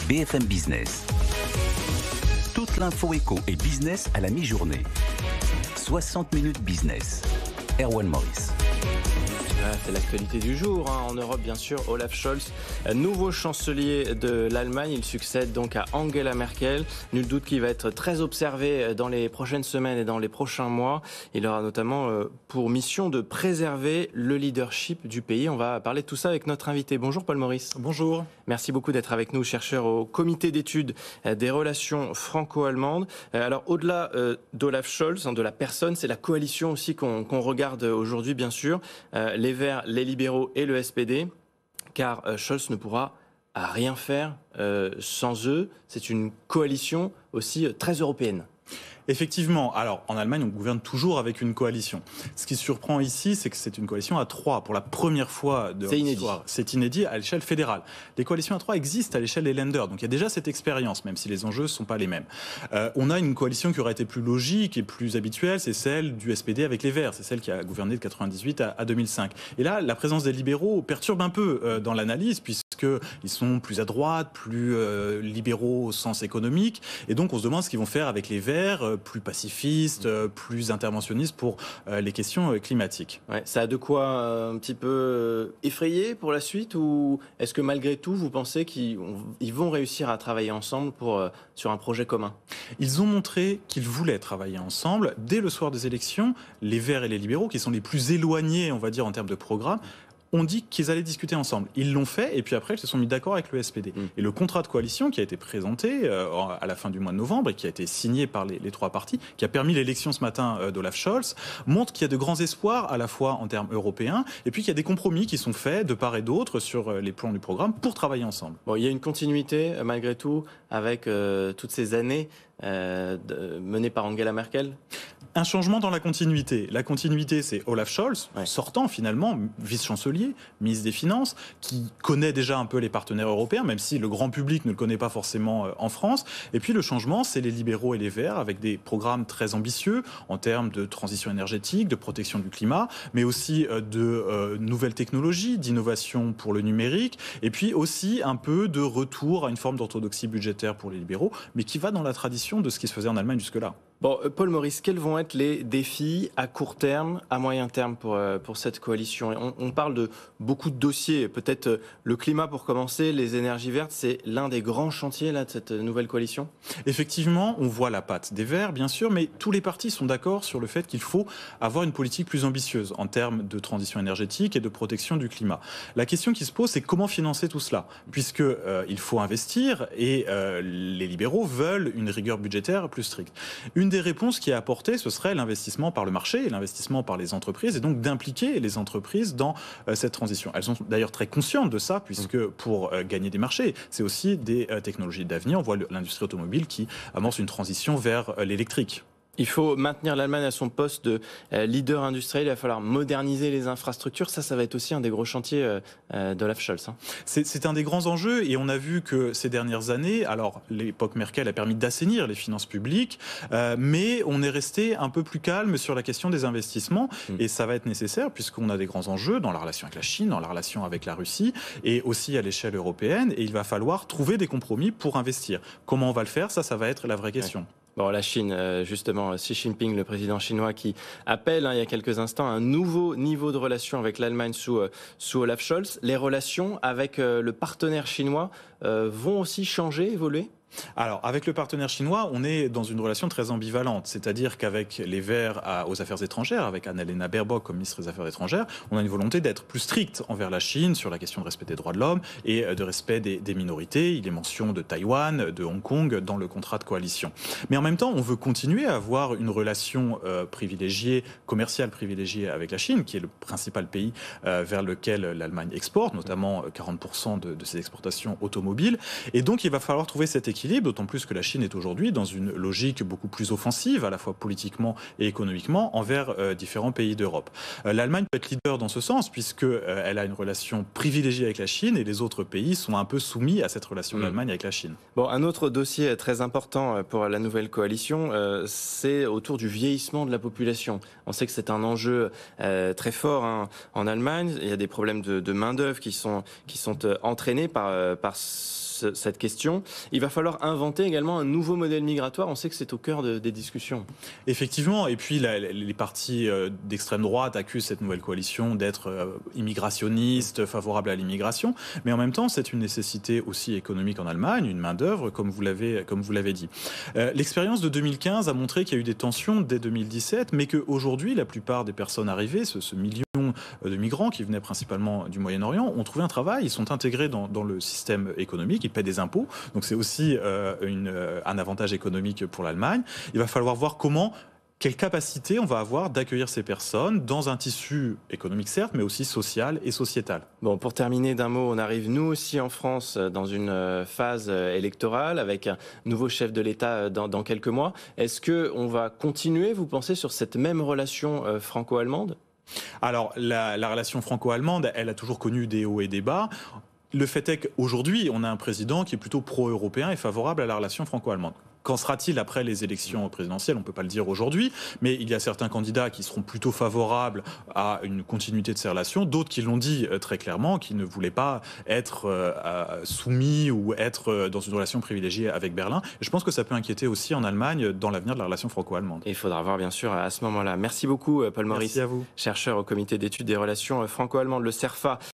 BFM Business. Toute l'info éco et business à la mi-journée. 60 minutes business. Erwan Maurice. C'est l'actualité du jour en Europe, bien sûr. Olaf Scholz, nouveau chancelier de l'Allemagne. Il succède donc à Angela Merkel. Nul doute qu'il va être très observé dans les prochaines semaines et dans les prochains mois. Il aura notamment pour mission de préserver le leadership du pays. On va parler de tout ça avec notre invité. Bonjour Paul Maurice. Bonjour. Merci beaucoup d'être avec nous, chercheur au comité d'études des relations franco-allemandes. Alors au-delà d'Olaf Scholz, de la personne, c'est la coalition aussi qu'on regarde aujourd'hui, bien sûr. Les Verts, les libéraux et le SPD, car Scholz ne pourra rien faire sans eux. C'est une coalition aussi très européenne. Effectivement, alors en Allemagne, on gouverne toujours avec une coalition. Ce qui surprend ici, c'est que c'est une coalition à trois pour la première fois de l'histoire. C'est inédit à l'échelle fédérale. Les coalitions à trois existent à l'échelle des Länder, donc il y a déjà cette expérience, même si les enjeux ne sont pas les mêmes. On a une coalition qui aurait été plus logique et plus habituelle, c'est celle du SPD avec les Verts, c'est celle qui a gouverné de 98 à 2005. Et là, la présence des libéraux perturbe un peu dans l'analyse, puisqu'ils sont plus à droite, plus libéraux au sens économique, et donc on se demande ce qu'ils vont faire avec les Verts, plus pacifiste, plus interventionniste pour les questions climatiques. Ouais, ça a de quoi un petit peu effrayer pour la suite, ou est-ce que malgré tout vous pensez qu'ils vont réussir à travailler ensemble sur un projet commun ? Ils ont montré qu'ils voulaient travailler ensemble. Dès le soir des élections, les Verts et les libéraux, qui sont les plus éloignés, on va dire, en termes de programme, ont dit qu'ils allaient discuter ensemble. Ils l'ont fait et puis après ils se sont mis d'accord avec le SPD. Et le contrat de coalition qui a été présenté à la fin du mois de novembre et qui a été signé par les trois partis, qui a permis l'élection ce matin d'Olaf Scholz, montre qu'il y a de grands espoirs à la fois en termes européens et puis qu'il y a des compromis qui sont faits de part et d'autre sur les plans du programme pour travailler ensemble. Bon, il y a une continuité malgré tout avec toutes ces années menées par Angela Merkel. Un changement dans la continuité. La continuité, c'est Olaf Scholz, sortant finalement, vice-chancelier, ministre des Finances, qui connaît déjà un peu les partenaires européens, même si le grand public ne le connaît pas forcément en France. Et puis le changement, c'est les libéraux et les Verts, avec des programmes très ambitieux en termes de transition énergétique, de protection du climat, mais aussi de nouvelles technologies, d'innovation pour le numérique, et puis aussi un peu de retour à une forme d'orthodoxie budgétaire pour les libéraux, mais qui va dans la tradition de ce qui se faisait en Allemagne jusque-là. Bon, Paul Maurice, quels vont être les défis à court terme, à moyen terme pour cette coalition ? On parle de beaucoup de dossiers, peut-être le climat pour commencer, les énergies vertes, c'est l'un des grands chantiers là, de cette nouvelle coalition ? Effectivement, on voit la patte des Verts, bien sûr, mais tous les partis sont d'accord sur le fait qu'il faut avoir une politique plus ambitieuse en termes de transition énergétique et de protection du climat. La question qui se pose, c'est comment financer tout cela ? Puisqu'il faut investir et les libéraux veulent une rigueur budgétaire plus stricte. Une des réponses qui est apportée, ce serait l'investissement par le marché et l'investissement par les entreprises, et donc d'impliquer les entreprises dans cette transition. Elles sont d'ailleurs très conscientes de ça, puisque pour gagner des marchés, c'est aussi des technologies d'avenir. On voit l'industrie automobile qui amorce une transition vers l'électrique. Il faut maintenir l'Allemagne à son poste de leader industriel. Il va falloir moderniser les infrastructures. Ça va être aussi un des gros chantiers d'Olaf Scholz. C'est un des grands enjeux et on a vu que ces dernières années, alors l'époque Merkel a permis d'assainir les finances publiques, mais on est resté un peu plus calme sur la question des investissements et ça va être nécessaire puisqu'on a des grands enjeux dans la relation avec la Chine, dans la relation avec la Russie et aussi à l'échelle européenne et il va falloir trouver des compromis pour investir. Comment on va le faire ? Ça va être la vraie question. Ouais. Bon, la Chine, justement, Xi Jinping, le président chinois, qui appelle il y a quelques instants un nouveau niveau de relation avec l'Allemagne sous Olaf Scholz. Les relations avec le partenaire chinois vont aussi changer, évoluer ? Alors, avec le partenaire chinois, on est dans une relation très ambivalente. C'est-à-dire qu'avec les Verts aux affaires étrangères, avec Annalena Baerbock comme ministre des Affaires étrangères, on a une volonté d'être plus strict envers la Chine sur la question de respect des droits de l'homme et de respect des minorités. Il est mention de Taïwan, de Hong Kong dans le contrat de coalition. Mais en même temps, on veut continuer à avoir une relation privilégiée, commerciale privilégiée avec la Chine, qui est le principal pays vers lequel l'Allemagne exporte, notamment 40% de ses exportations automobiles. Et donc, il va falloir trouver cet équilibre, d'autant plus que la Chine est aujourd'hui dans une logique beaucoup plus offensive, à la fois politiquement et économiquement, envers différents pays d'Europe. L'Allemagne peut être leader dans ce sens, puisqu'elle a une relation privilégiée avec la Chine, et les autres pays sont un peu soumis à cette relation de l'Allemagne avec la Chine. Bon, un autre dossier très important pour la nouvelle coalition, c'est autour du vieillissement de la population. On sait que c'est un enjeu très fort en Allemagne. Il y a des problèmes de main-d'œuvre qui sont entraînés par cette question. Il va falloir inventer également un nouveau modèle migratoire. On sait que c'est au cœur des discussions. Effectivement, et puis les partis d'extrême droite accusent cette nouvelle coalition d'être immigrationniste, favorable à l'immigration, mais en même temps, c'est une nécessité aussi économique en Allemagne, une main-d'œuvre, comme vous l'avez dit. L'expérience de 2015 a montré qu'il y a eu des tensions dès 2017, mais qu'aujourd'hui, la plupart des personnes arrivées, ce million de migrants qui venaient principalement du Moyen-Orient, ont trouvé un travail, ils sont intégrés dans le système économique, ils paient des impôts, donc c'est aussi un avantage économique pour l'Allemagne. Il va falloir voir quelle capacité on va avoir d'accueillir ces personnes dans un tissu économique certes, mais aussi social et sociétal. Bon, pour terminer d'un mot, on arrive nous aussi en France dans une phase électorale avec un nouveau chef de l'État dans quelques mois. Est-ce qu'on va continuer, vous pensez, sur cette même relation franco-allemande ? Alors, la relation franco-allemande, elle a toujours connu des hauts et des bas. Le fait est qu'aujourd'hui, on a un président qui est plutôt pro-européen et favorable à la relation franco-allemande. Qu'en sera-t-il après les élections présidentielles ? On ne peut pas le dire aujourd'hui, mais il y a certains candidats qui seront plutôt favorables à une continuité de ces relations, d'autres qui l'ont dit très clairement, qui ne voulaient pas être soumis ou être dans une relation privilégiée avec Berlin. Et je pense que ça peut inquiéter aussi en Allemagne dans l'avenir de la relation franco-allemande. Et il faudra voir bien sûr à ce moment-là. Merci beaucoup Paul Maurice, Merci à vous. Chercheur au comité d'études des relations franco-allemandes, le CERFA.